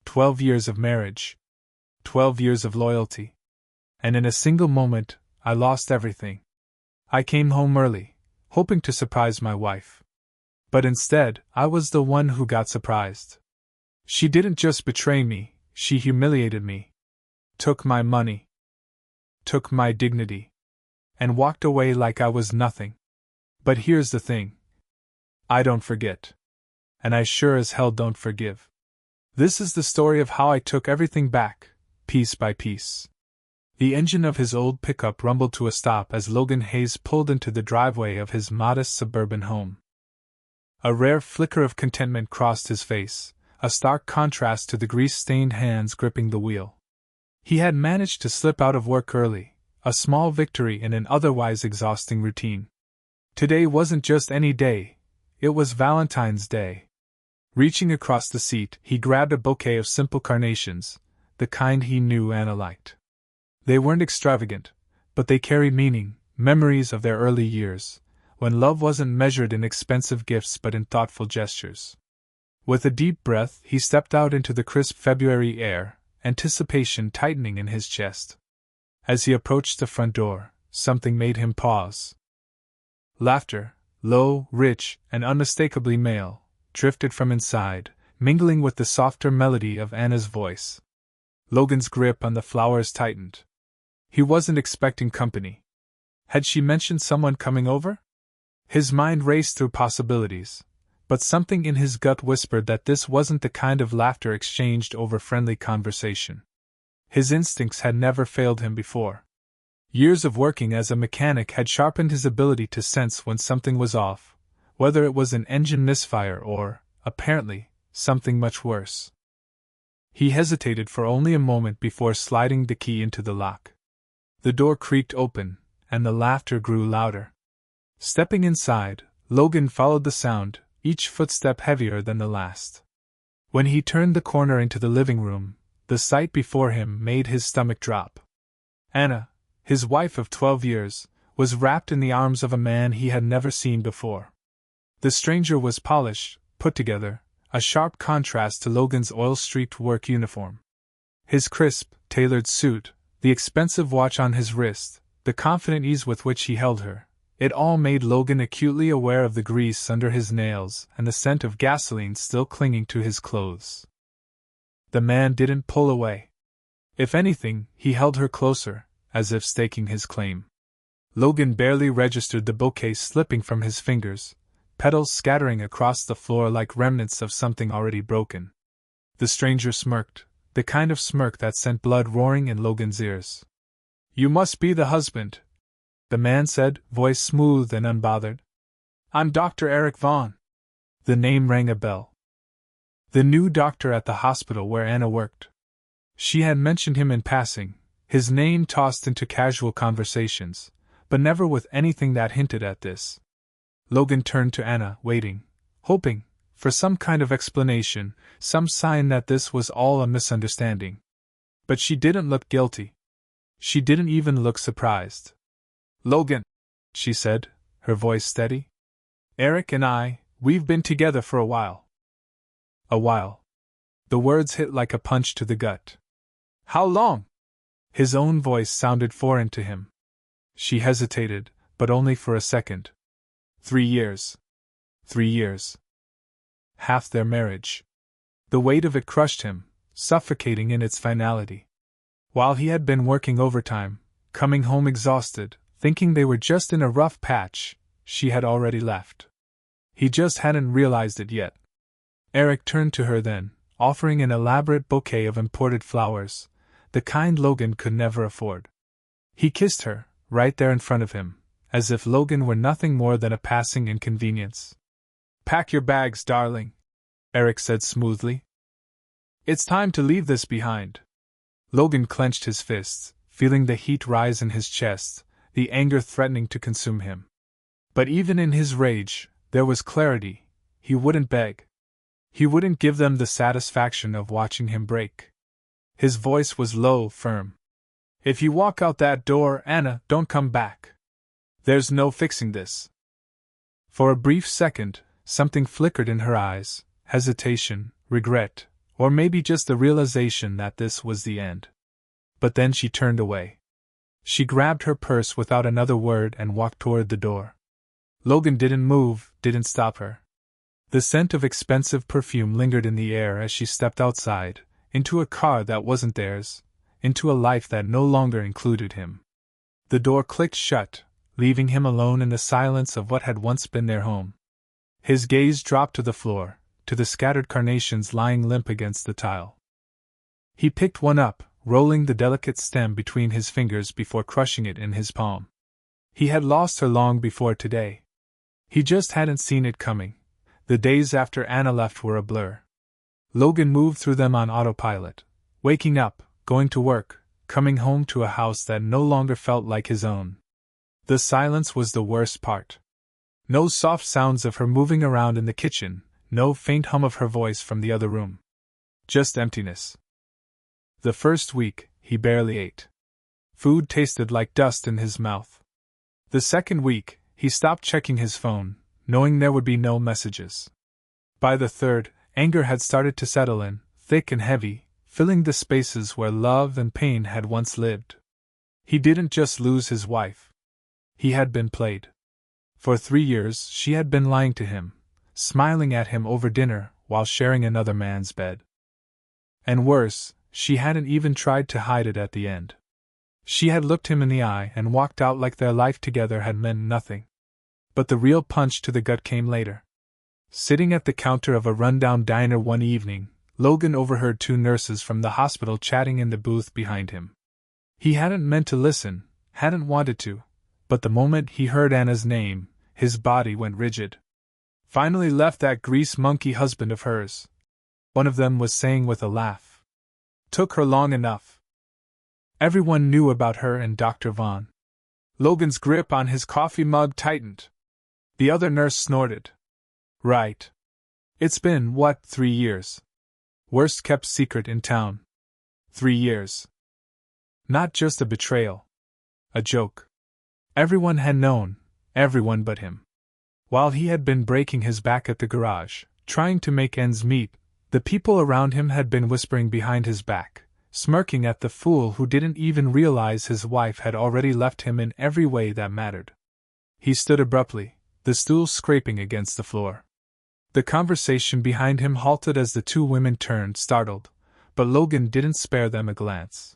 12 years of marriage. 12 years of loyalty. And in a single moment, I lost everything. I came home early, hoping to surprise my wife. But instead, I was the one who got surprised. She didn't just betray me, she humiliated me. Took my money. Took my dignity. And walked away like I was nothing. But here's the thing. I don't forget. And I sure as hell don't forgive. This is the story of how I took everything back, piece by piece. The engine of his old pickup rumbled to a stop as Logan Hayes pulled into the driveway of his modest suburban home. A rare flicker of contentment crossed his face, a stark contrast to the grease-stained hands gripping the wheel. He had managed to slip out of work early, a small victory in an otherwise exhausting routine. Today wasn't just any day, it was Valentine's Day. Reaching across the seat, he grabbed a bouquet of simple carnations, the kind he knew Anna liked. They weren't extravagant, but they carried meaning, memories of their early years, when love wasn't measured in expensive gifts but in thoughtful gestures. With a deep breath, he stepped out into the crisp February air, anticipation tightening in his chest. As he approached the front door, something made him pause. Laughter, low, rich, and unmistakably male, drifted from inside, mingling with the softer melody of Anna's voice. Logan's grip on the flowers tightened. He wasn't expecting company. Had she mentioned someone coming over? His mind raced through possibilities, but something in his gut whispered that this wasn't the kind of laughter exchanged over friendly conversation. His instincts had never failed him before. Years of working as a mechanic had sharpened his ability to sense when something was off, whether it was an engine misfire or, apparently, something much worse. He hesitated for only a moment before sliding the key into the lock. The door creaked open, and the laughter grew louder. Stepping inside, Logan followed the sound, each footstep heavier than the last. When he turned the corner into the living room, the sight before him made his stomach drop. Anna, his wife of 12 years, was wrapped in the arms of a man he had never seen before. The stranger was polished, put together, a sharp contrast to Logan's oil-streaked work uniform. His crisp, tailored suit, the expensive watch on his wrist, the confident ease with which he held her, it all made Logan acutely aware of the grease under his nails and the scent of gasoline still clinging to his clothes. The man didn't pull away. If anything, he held her closer, as if staking his claim. Logan barely registered the bouquet slipping from his fingers, petals scattering across the floor like remnants of something already broken. The stranger smirked, the kind of smirk that sent blood roaring in Logan's ears. "You must be the husband," the man said, voice smooth and unbothered. "I'm Dr. Eric Vaughn." The name rang a bell. The new doctor at the hospital where Anna worked. She had mentioned him in passing, his name tossed into casual conversations, but never with anything that hinted at this. Logan turned to Anna, waiting, hoping, for some kind of explanation, some sign that this was all a misunderstanding. But she didn't look guilty. She didn't even look surprised. "Logan," she said, her voice steady. "Eric and we've been together for a while." A while. The words hit like a punch to the gut. "How long?" His own voice sounded foreign to him. She hesitated, but only for a second. 3 years. 3 years. Half their marriage. The weight of it crushed him, suffocating in its finality. While he had been working overtime, coming home exhausted, thinking they were just in a rough patch, she had already left. He just hadn't realized it yet. Eric turned to her then, offering an elaborate bouquet of imported flowers, the kind Logan could never afford. He kissed her, right there in front of him, as if Logan were nothing more than a passing inconvenience. "Pack your bags, darling," Eric said smoothly. "It's time to leave this behind." Logan clenched his fists, feeling the heat rise in his chest, the anger threatening to consume him. But even in his rage, there was clarity. He wouldn't beg. He wouldn't give them the satisfaction of watching him break. His voice was low, firm. "If you walk out that door, Anna, don't come back. There's no fixing this." For a brief second, something flickered in her eyes, hesitation, regret, Or maybe just the realization that this was the end. But then she turned away. She grabbed her purse without another word and walked toward the door. Logan didn't move, didn't stop her. The scent of expensive perfume lingered in the air as she stepped outside, into a car that wasn't theirs, into a life that no longer included him. The door clicked shut, leaving him alone in the silence of what had once been their home. His gaze dropped to the floor, to the scattered carnations lying limp against the tile. He picked one up, rolling the delicate stem between his fingers before crushing it in his palm. He had lost her long before today. He just hadn't seen it coming. The days after Anna left were a blur. Logan moved through them on autopilot, waking up, going to work, coming home to a house that no longer felt like his own. The silence was the worst part. No soft sounds of her moving around in the kitchen, no faint hum of her voice from the other room. Just emptiness. The first week, he barely ate. Food tasted like dust in his mouth. The second week, he stopped checking his phone, knowing there would be no messages. By the third, anger had started to settle in, thick and heavy, filling the spaces where love and pain had once lived. He didn't just lose his wife. He had been played. For 3 years, she had been lying to him, smiling at him over dinner while sharing another man's bed. And worse, she hadn't even tried to hide it at the end. She had looked him in the eye and walked out like their life together had meant nothing. But the real punch to the gut came later. Sitting at the counter of a rundown diner one evening, Logan overheard 2 nurses from the hospital chatting in the booth behind him. He hadn't meant to listen, hadn't wanted to, but the moment he heard Anna's name, his body went rigid. Finally left that grease monkey husband of hers, one of them was saying with a laugh. Took her long enough. Everyone knew about her and Dr. Vaughn. Logan's grip on his coffee mug tightened. The other nurse snorted. Right. It's been, 3 years? Worst kept secret in town. 3 years. Not just a betrayal. A joke. Everyone had known, everyone but him. While he had been breaking his back at the garage, trying to make ends meet, the people around him had been whispering behind his back, smirking at the fool who didn't even realize his wife had already left him in every way that mattered. He stood abruptly, the stool scraping against the floor. The conversation behind him halted as the 2 women turned, startled, but Logan didn't spare them a glance.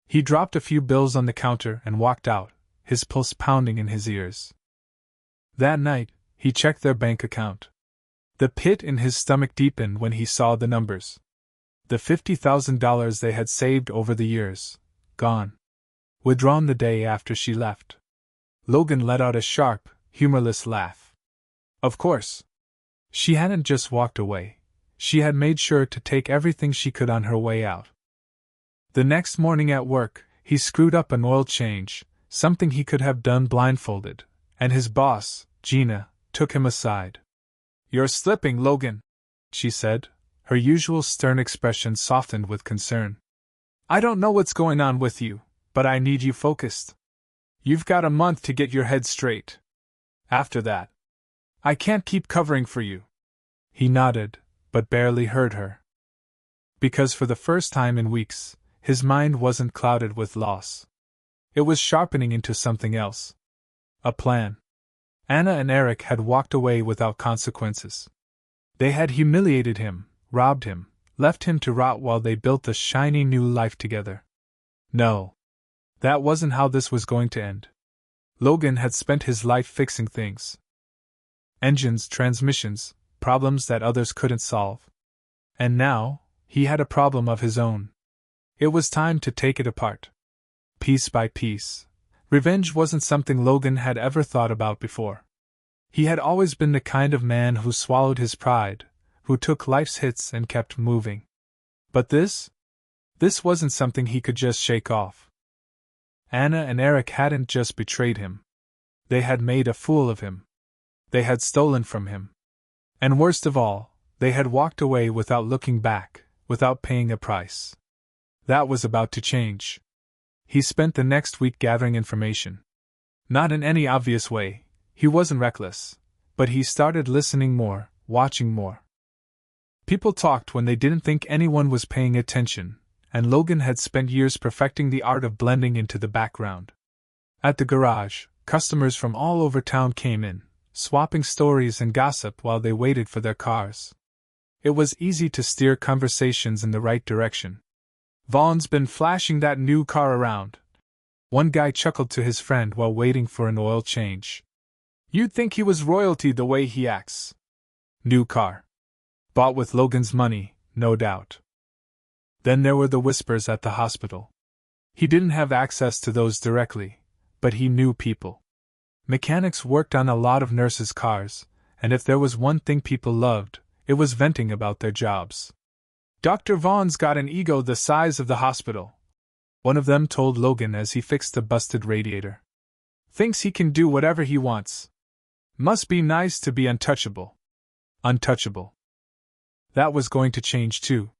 He dropped a few bills on the counter and walked out, his pulse pounding in his ears. That night, he checked their bank account. The pit in his stomach deepened when he saw the numbers. The $50,000 they had saved over the years, gone. Withdrawn the day after she left. Logan let out a sharp, humorless laugh. Of course. She hadn't just walked away. She had made sure to take everything she could on her way out. The next morning at work, he screwed up an oil change, something he could have done blindfolded, and his boss, Gina, took him aside. You're slipping, Logan, she said, her usual stern expression softened with concern. I don't know what's going on with you, but I need you focused. You've got a month to get your head straight. After that, I can't keep covering for you. He nodded, but barely heard her. Because for the first time in weeks, his mind wasn't clouded with loss. It was sharpening into something else. A plan. Anna and Eric had walked away without consequences. They had humiliated him, robbed him, left him to rot while they built a shiny new life together. No. That wasn't how this was going to end. Logan had spent his life fixing things. Engines, transmissions, problems that others couldn't solve. And now, he had a problem of his own. It was time to take it apart. Piece by piece. Revenge wasn't something Logan had ever thought about before. He had always been the kind of man who swallowed his pride, who took life's hits and kept moving. But this wasn't something he could just shake off. Anna and Eric hadn't just betrayed him. They had made a fool of him. They had stolen from him. And worst of all, they had walked away without looking back, without paying a price. That was about to change. He spent the next week gathering information. Not in any obvious way, he wasn't reckless, but he started listening more, watching more. People talked when they didn't think anyone was paying attention, and Logan had spent years perfecting the art of blending into the background. At the garage, customers from all over town came in, swapping stories and gossip while they waited for their cars. It was easy to steer conversations in the right direction. "Vaughn's been flashing that new car around," one guy chuckled to his friend while waiting for an oil change. "You'd think he was royalty the way he acts." New car. Bought with Logan's money, no doubt. Then there were the whispers at the hospital. He didn't have access to those directly, but he knew people. Mechanics worked on a lot of nurses' cars, and if there was one thing people loved, it was venting about their jobs. "Dr. Vaughn's got an ego the size of the hospital," one of them told Logan as he fixed a busted radiator. "Thinks he can do whatever he wants. Must be nice to be untouchable." Untouchable. That was going to change too.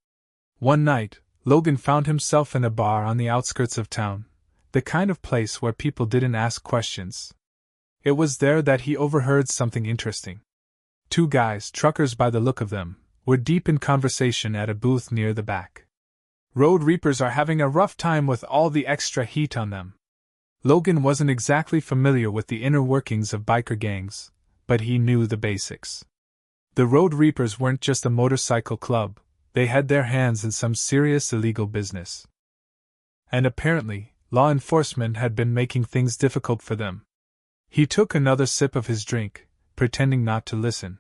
One night, Logan found himself in a bar on the outskirts of town, the kind of place where people didn't ask questions. It was there that he overheard something interesting. Two guys, truckers by the look of them, were deep in conversation at a booth near the back. "Road Reapers are having a rough time with all the extra heat on them." Logan wasn't exactly familiar with the inner workings of biker gangs, but he knew the basics. The Road Reapers weren't just a motorcycle club, they had their hands in some serious illegal business. And apparently, law enforcement had been making things difficult for them. He took another sip of his drink, pretending not to listen.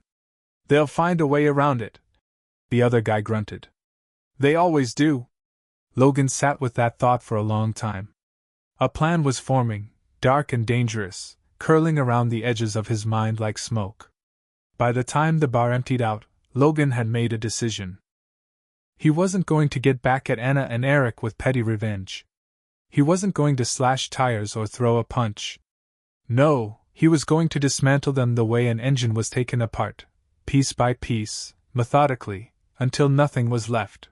"They'll find a way around it," the other guy grunted. "They always do." Logan sat with that thought for a long time. A plan was forming, dark and dangerous, curling around the edges of his mind like smoke. By the time the bar emptied out, Logan had made a decision. He wasn't going to get back at Anna and Eric with petty revenge. He wasn't going to slash tires or throw a punch. No, he was going to dismantle them the way an engine was taken apart, piece by piece, methodically, until nothing was left.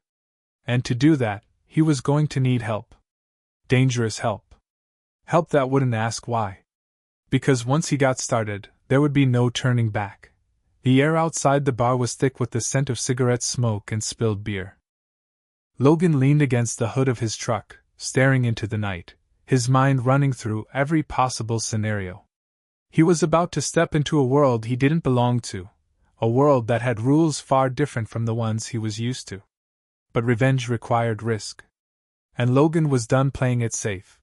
And to do that, he was going to need help. Dangerous help. Help that wouldn't ask why. Because once he got started, there would be no turning back. The air outside the bar was thick with the scent of cigarette smoke and spilled beer. Logan leaned against the hood of his truck, staring into the night, his mind running through every possible scenario. He was about to step into a world he didn't belong to, a world that had rules far different from the ones he was used to. But revenge required risk. And Logan was done playing it safe.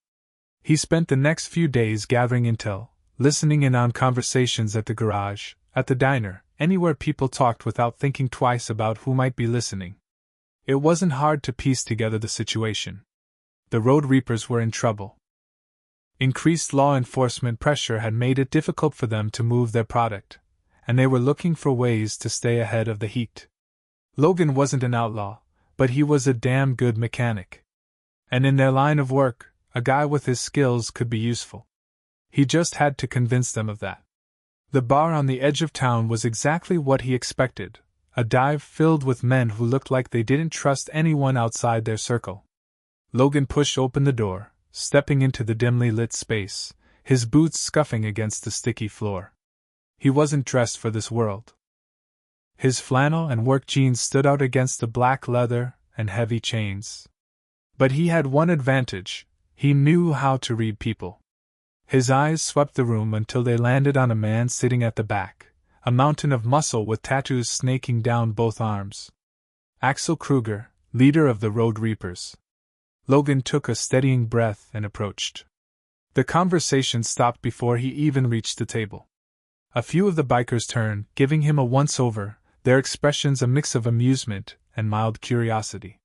He spent the next few days gathering intel, listening in on conversations at the garage, at the diner, anywhere people talked without thinking twice about who might be listening. It wasn't hard to piece together the situation. The Road Reapers were in trouble. Increased law enforcement pressure had made it difficult for them to move their product, and they were looking for ways to stay ahead of the heat. Logan wasn't an outlaw, but he was a damn good mechanic. And in their line of work, a guy with his skills could be useful. He just had to convince them of that. The bar on the edge of town was exactly what he expected, a dive filled with men who looked like they didn't trust anyone outside their circle. Logan pushed open the door, stepping into the dimly lit space, his boots scuffing against the sticky floor. He wasn't dressed for this world. His flannel and work jeans stood out against the black leather and heavy chains. But he had one advantage: he knew how to read people. His eyes swept the room until they landed on a man sitting at the back, a mountain of muscle with tattoos snaking down both arms. Axel Kruger, leader of the Road Reapers. Logan took a steadying breath and approached. The conversation stopped before he even reached the table. A few of the bikers turned, giving him a once-over, their expressions a mix of amusement and mild curiosity.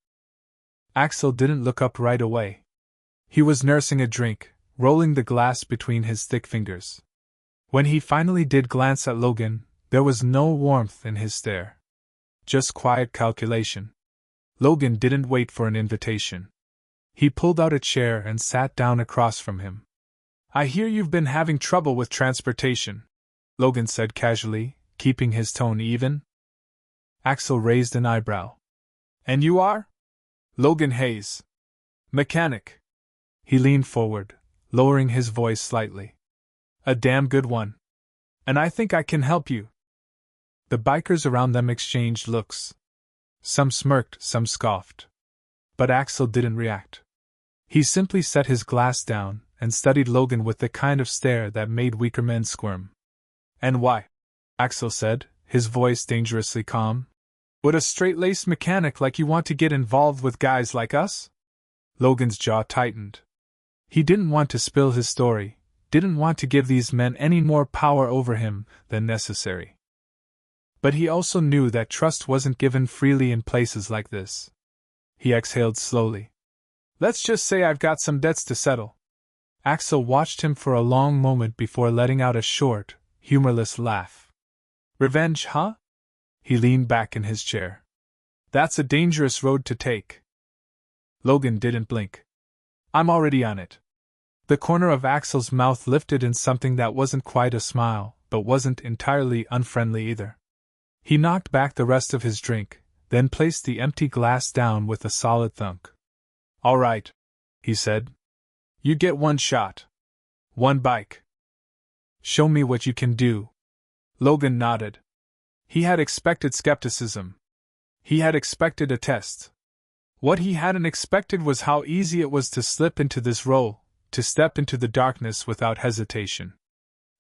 Axel didn't look up right away. He was nursing a drink, rolling the glass between his thick fingers. When he finally did glance at Logan, there was no warmth in his stare. Just quiet calculation. Logan didn't wait for an invitation. He pulled out a chair and sat down across from him. "I hear you've been having trouble with transportation," Logan said casually, keeping his tone even. Axel raised an eyebrow. "And you are?" "Logan Hayes. Mechanic." He leaned forward, lowering his voice slightly. "A damn good one. And I think I can help you." The bikers around them exchanged looks. Some smirked, some scoffed. But Axel didn't react. He simply set his glass down and studied Logan with the kind of stare that made weaker men squirm. "And why?" Axel said, his voice dangerously calm. "Would a straight-laced mechanic like you want to get involved with guys like us?" Logan's jaw tightened. He didn't want to spill his story, didn't want to give these men any more power over him than necessary. But he also knew that trust wasn't given freely in places like this. He exhaled slowly. "Let's just say I've got some debts to settle." Axel watched him for a long moment before letting out a short, humorless laugh. "Revenge, huh?" He leaned back in his chair. "That's a dangerous road to take." Logan didn't blink. "I'm already on it." The corner of Axel's mouth lifted in something that wasn't quite a smile, but wasn't entirely unfriendly either. He knocked back the rest of his drink, then placed the empty glass down with a solid thunk. "All right," he said. "You get one shot. One bike. Show me what you can do." Logan nodded. He had expected skepticism. He had expected a test. What he hadn't expected was how easy it was to slip into this role, to step into the darkness without hesitation.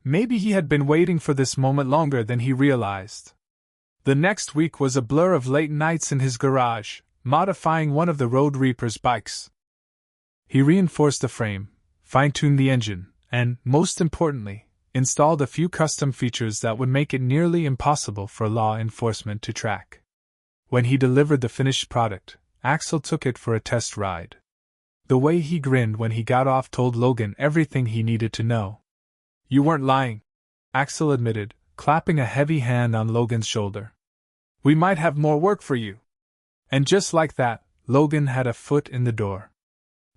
Maybe he had been waiting for this moment longer than he realized. The next week was a blur of late nights in his garage, modifying one of the Road Reaper's bikes. He reinforced the frame, fine-tuned the engine, and, most importantly, installed a few custom features that would make it nearly impossible for law enforcement to track. When he delivered the finished product, Axel took it for a test ride. The way he grinned when he got off told Logan everything he needed to know. "You weren't lying," Axel admitted, clapping a heavy hand on Logan's shoulder. "We might have more work for you." And just like that, Logan had a foot in the door.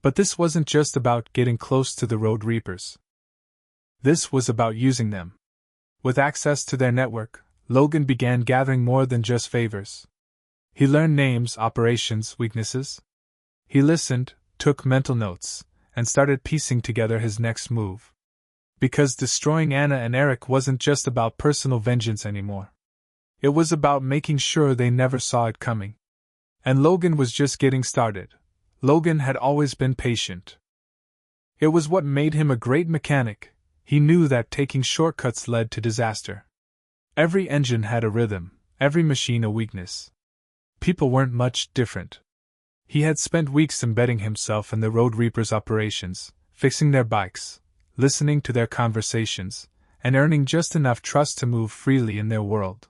But this wasn't just about getting close to the Road Reapers. This was about using them. With access to their network, Logan began gathering more than just favors. He learned names, operations, weaknesses. He listened, took mental notes, and started piecing together his next move. Because destroying Anna and Eric wasn't just about personal vengeance anymore. It was about making sure they never saw it coming. And Logan was just getting started. Logan had always been patient. It was what made him a great mechanic. He knew that taking shortcuts led to disaster. Every engine had a rhythm, every machine a weakness. People weren't much different. He had spent weeks embedding himself in the Road Reapers' operations, fixing their bikes, listening to their conversations, and earning just enough trust to move freely in their world.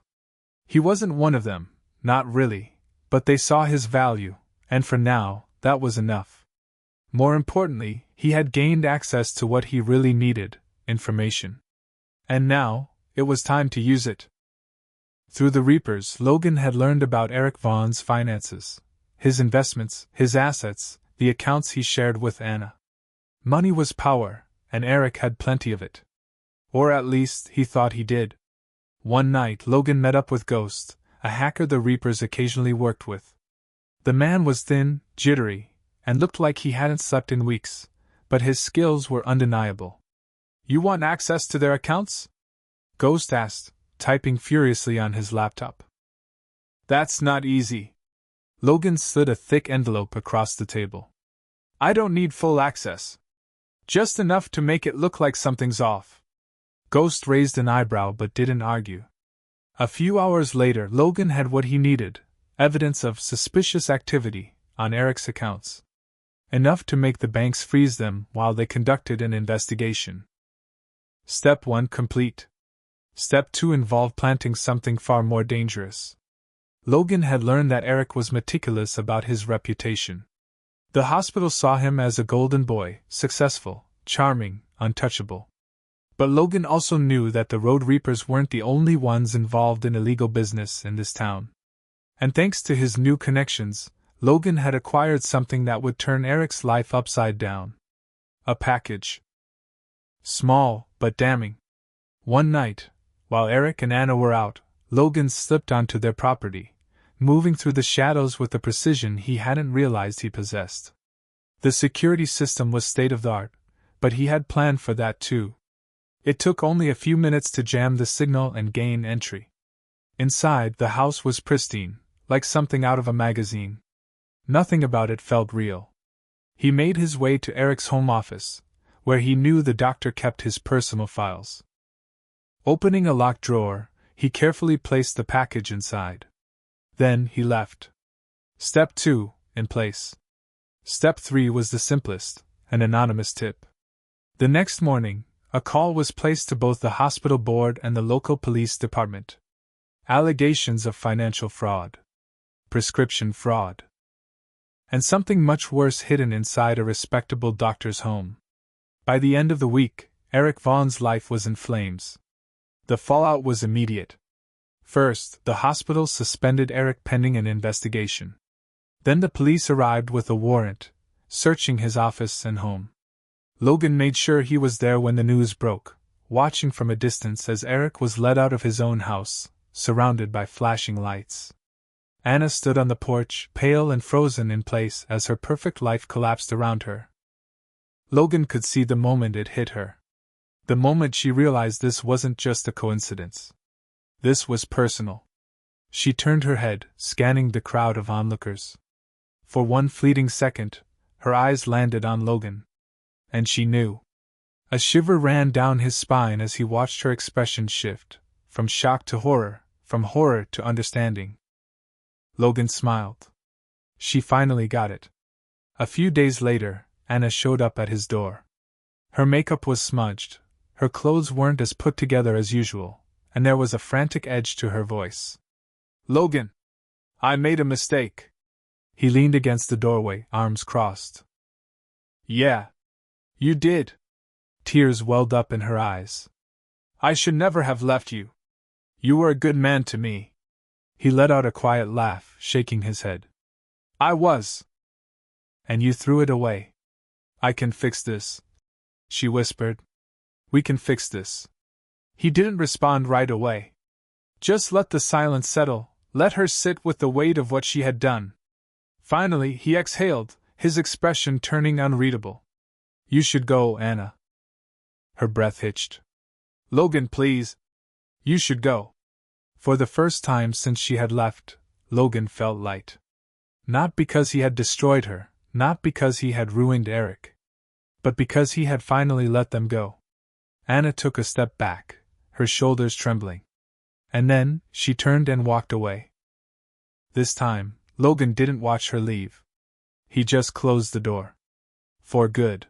He wasn't one of them, not really, but they saw his value, and for now, that was enough. More importantly, he had gained access to what he really needed, information. And now, it was time to use it. Through the Reapers, Logan had learned about Eric Vaughn's finances, his investments, his assets, the accounts he shared with Anna. Money was power, and Eric had plenty of it. Or at least, he thought he did. One night, Logan met up with Ghost, a hacker the Reapers occasionally worked with. The man was thin, jittery, and looked like he hadn't slept in weeks, but his skills were undeniable. "You want access to their accounts?" Ghost asked, typing furiously on his laptop. "That's not easy." Logan slid a thick envelope across the table. "I don't need full access. Just enough to make it look like something's off." Ghost raised an eyebrow but didn't argue. A few hours later, Logan had what he needed, evidence of suspicious activity on Eric's accounts. Enough to make the banks freeze them while they conducted an investigation. Step 1 complete. Step 2 involved planting something far more dangerous. Logan had learned that Eric was meticulous about his reputation. The hospital saw him as a golden boy, successful, charming, untouchable. But Logan also knew that the Road Reapers weren't the only ones involved in illegal business in this town. And thanks to his new connections, Logan had acquired something that would turn Eric's life upside down. A package. Small, but damning. One night, while Eric and Anna were out, Logan slipped onto their property, moving through the shadows with a precision he hadn't realized he possessed. The security system was state-of-the-art, but he had planned for that too. It took only a few minutes to jam the signal and gain entry. Inside, the house was pristine, like something out of a magazine. Nothing about it felt real. He made his way to Eric's home office, where he knew the doctor kept his personal files. Opening a locked drawer, he carefully placed the package inside. Then he left. Step 2, in place. Step 3 was the simplest, an anonymous tip. The next morning, a call was placed to both the hospital board and the local police department. Allegations of financial fraud, prescription fraud, and something much worse hidden inside a respectable doctor's home. By the end of the week, Eric Vaughn's life was in flames. The fallout was immediate. First, the hospital suspended Eric pending an investigation. Then the police arrived with a warrant, searching his office and home. Logan made sure he was there when the news broke, watching from a distance as Eric was led out of his own house, surrounded by flashing lights. Anna stood on the porch, pale and frozen in place as her perfect life collapsed around her. Logan could see the moment it hit her. The moment she realized this wasn't just a coincidence. This was personal. She turned her head, scanning the crowd of onlookers. For one fleeting second, her eyes landed on Logan. And she knew. A shiver ran down his spine as he watched her expression shift, from shock to horror, from horror to understanding. Logan smiled. She finally got it. A few days later, Anna showed up at his door. Her makeup was smudged, her clothes weren't as put together as usual, and there was a frantic edge to her voice. "Logan! I made a mistake." He leaned against the doorway, arms crossed. "Yeah. You did." Tears welled up in her eyes. "I should never have left you. You were a good man to me." He let out a quiet laugh, shaking his head. "I was." "And you threw it away." "I can fix this," she whispered. "We can fix this." He didn't respond right away. Just let the silence settle, let her sit with the weight of what she had done. Finally, he exhaled, his expression turning unreadable. "You should go, Anna." Her breath hitched. "Logan, please. You should go." For the first time since she had left, Logan felt light. Not because he had destroyed her, not because he had ruined Eric, but because he had finally let them go. Anna took a step back, her shoulders trembling. And then, she turned and walked away. This time, Logan didn't watch her leave. He just closed the door. For good.